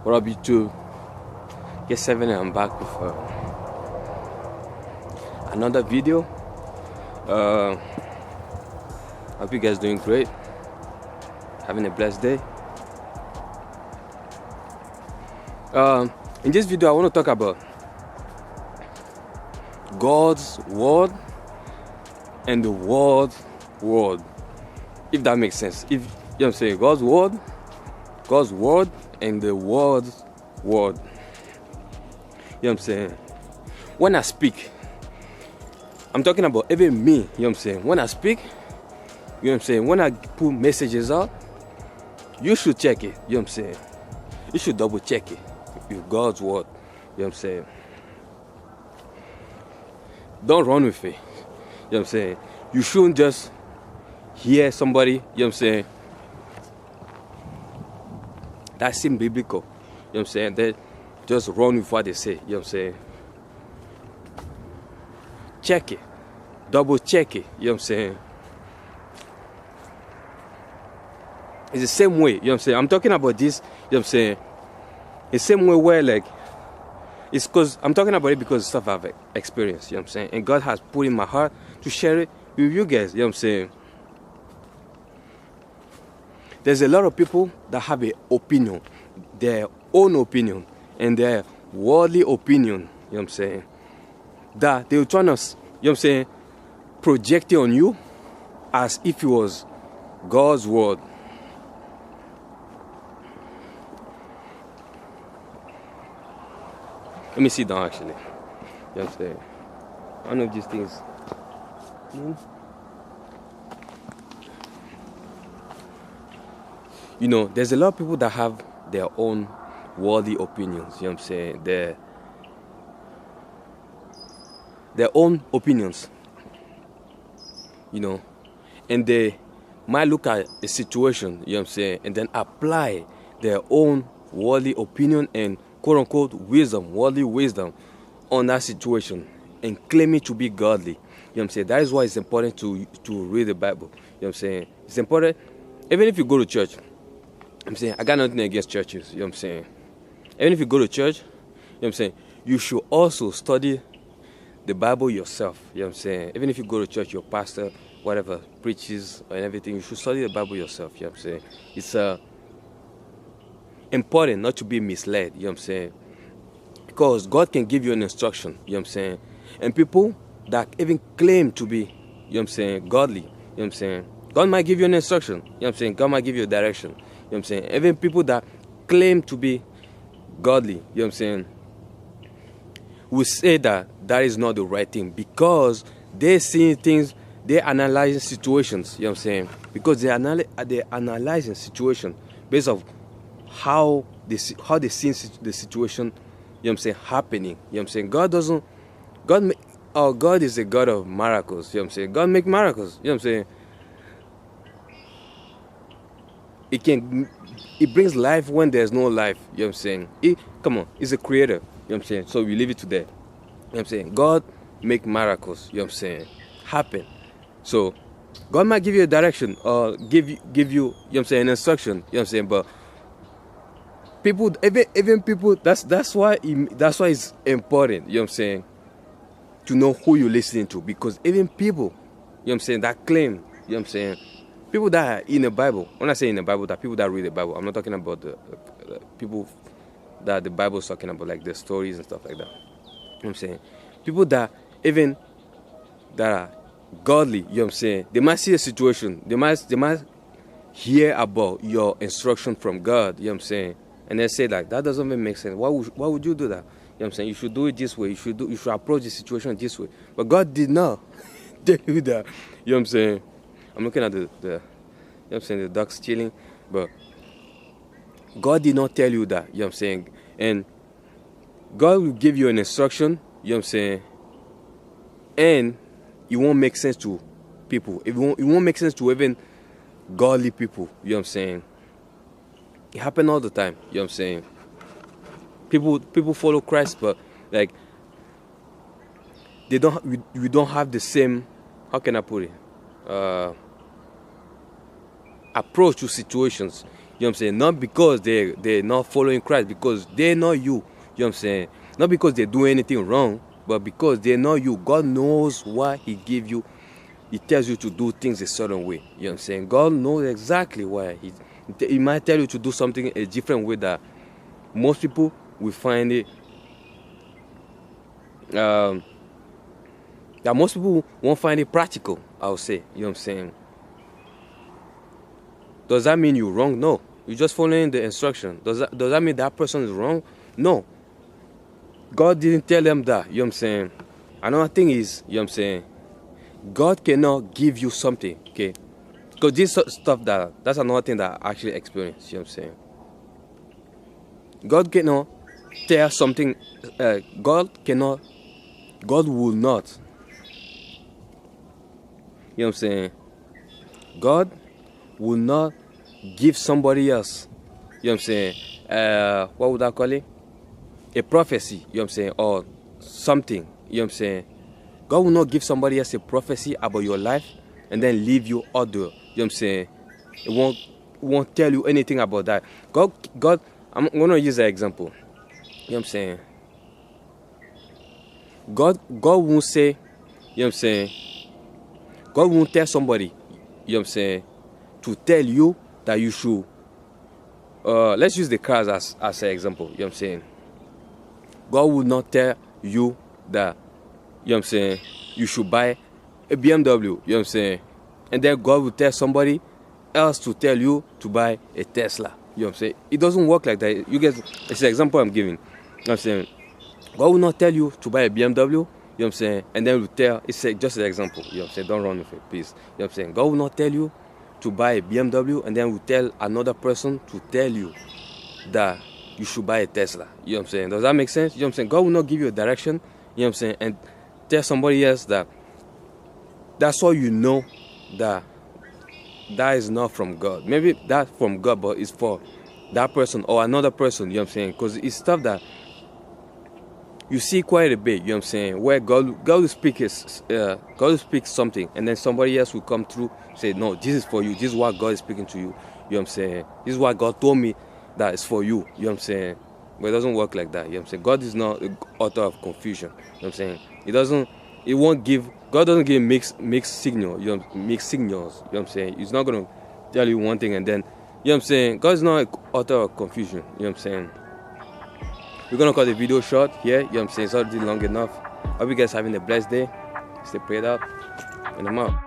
What up, YouTube? Get 7 and I'm back with another video. Hope you guys doing great, having a blessed day. In this video, I want to talk about God's word and the world's word, if that makes sense. If you know what I'm saying, God's word and the world's word. You know what I'm saying? When I speak, I'm talking about even me. You know what I'm saying? When I speak, you know what I'm saying? When I put messages out, you should check it. You know what I'm saying? You should double check it with God's word. You know what I'm saying? Don't run with it. You know what I'm saying? You shouldn't just hear somebody, you know what I'm saying, that seems biblical. You know what I'm saying? They just run with what they say. You know what I'm saying? Check it. Double check it. You know what I'm saying? It's the same way. You know what I'm saying? I'm talking about this. You know what I'm saying? The same way where, like, it's because I'm talking about it because of stuff I've experienced. You know what I'm saying? And God has put in my heart to share it with you guys. You know what I'm saying? There's a lot of people that have an opinion, their own opinion, and their worldly opinion, you know what I'm saying, that they're trying to, you know what I'm saying, project it on you as if it was God's word. Let me sit down actually. You know what I'm saying? One of these things. You know, there's a lot of people that have their own worldly opinions, you know what I'm saying? Their own opinions, you know, and they might look at a situation, you know what I'm saying, and then apply their own worldly opinion and quote-unquote wisdom, worldly wisdom on that situation and claim it to be godly. You know what I'm saying? That is why it's important to read the Bible. You know what I'm saying? It's important, even if you go to church. I'm saying, I got nothing against churches, you know what I'm saying? Even if you go to church, you know what I'm saying, you should also study the Bible yourself, you know what I'm saying? Even if you go to church, your pastor, whatever, preaches and everything, you should study the Bible yourself, you know what I'm saying? It's important not to be misled, you know what I'm saying? Because God can give you an instruction, you know what I'm saying? And people that even claim to be, you know what I'm saying, godly, you know what I'm saying? God might give you an instruction, you know what I'm saying? God might give you a direction. You know what I'm saying? Even people that claim to be godly, you know what I'm saying, will say that that is not the right thing because they see things, they analyzing situations, you know what I'm saying? Because they analyzing situation based on how they see the situation, you know what I'm saying, happening. You know what I'm saying? God is a God of miracles, you know what I'm saying? God make miracles, you know what I'm saying? It brings life when there's no life, you know what I'm saying? Come on, he's a creator, you know what I'm saying? So we leave it to that. You know what I'm saying? God make miracles, you know what I'm saying, happen. So God might give you a direction or give you, you know what I'm saying, an instruction, you know what I'm saying, but people, even people, that's why it's important, you know what I'm saying, to know who you're listening to, because even people, you know what I'm saying, that claim, you know what I'm saying, people that are in the Bible, when I say in the Bible, that people that read the Bible, I'm not talking about the people that the Bible is talking about, like the stories and stuff like that. You know what I'm saying? People that even that are godly, you know what I'm saying, they might see a situation, they might hear about your instruction from God, you know what I'm saying, and they say like, that doesn't even make sense. Why would you do that? You know what I'm saying? You should do it this way. You should approach the situation this way. But God did not tell you that. You know what I'm saying? I'm looking at the you know what I'm saying, the ducks chilling, but God did not tell you that, you know what I'm saying? And God will give you an instruction, you know what I'm saying, and it won't make sense to people. It won't make sense to even godly people, you know what I'm saying? It happens all the time, you know what I'm saying? People follow Christ, but like we don't have the same, how can I put it? Approach to situations. You know what I'm saying? Not because they're not following Christ, because they know you. You know what I'm saying? Not because they do anything wrong, but because they know you. God knows why He give you. He tells you to do things a certain way. You know what I'm saying? God knows exactly why. He might tell you to do something a different way that most people will find it. That most people won't find it practical, I would say. You know what I'm saying? Does that mean you're wrong? No. You're just following the instruction. Does that mean that person is wrong? No. God didn't tell them that. You know what I'm saying? Another thing is, you know what I'm saying, God cannot give you something, okay? Because this stuff, that's another thing that I actually experienced. You know what I'm saying? God cannot tell something. God will not. You know what I'm saying? God will not give somebody else, you know what I'm saying, what would I call it? A prophecy, you know what I'm saying, or something, you know what I'm saying. God will not give somebody else a prophecy about your life and then leave you other, you know what I'm saying. It won't tell you anything about that. God, I'm going to use an example, you know what I'm saying. God won't say, you know what I'm saying, God won't tell somebody, you know what I'm saying, to tell you that you should, let's use the cars as an example, you know what I'm saying. God will not tell you that, you know what I'm saying, you should buy a BMW, you know what I'm saying, and then God will tell somebody else to tell you to buy a Tesla, you know what I'm saying. It doesn't work like that. You guys, it's an example I'm giving, you know what I'm saying. God will not tell you to buy a BMW, you know what I'm saying, and then will tell, it's just an example, you know what I'm saying, don't run with it, please, you know what I'm saying. God will not tell you to buy a BMW and then will tell another person to tell you that you should buy a Tesla, you know what I'm saying. Does that make sense? You know what I'm saying. God will not give you a direction, you know what I'm saying, and tell somebody else that that's all you know, that is not from God. Maybe that's from God, but it's for that person or another person, you know what I'm saying, because it's stuff that you see quite a bit, you know what I'm saying, where God will speak something, and then somebody else will come through, say, no, this is for you, this is what God is speaking to you, you know what I'm saying, this is what God told me that is for you, you know what I'm saying. But it doesn't work like that, you know what I'm saying. God is not the author of confusion, you know what I'm saying. God doesn't give mixed signals, you know, mixed signals, you know what I'm saying. He's not going to tell you one thing and then, you know what I'm saying, God is not an author of confusion, you know what I'm saying. We're going to cut the video short here, you know what I'm saying. It's already long enough. I hope you guys having a blessed day. Stay prayed up, and I'm out.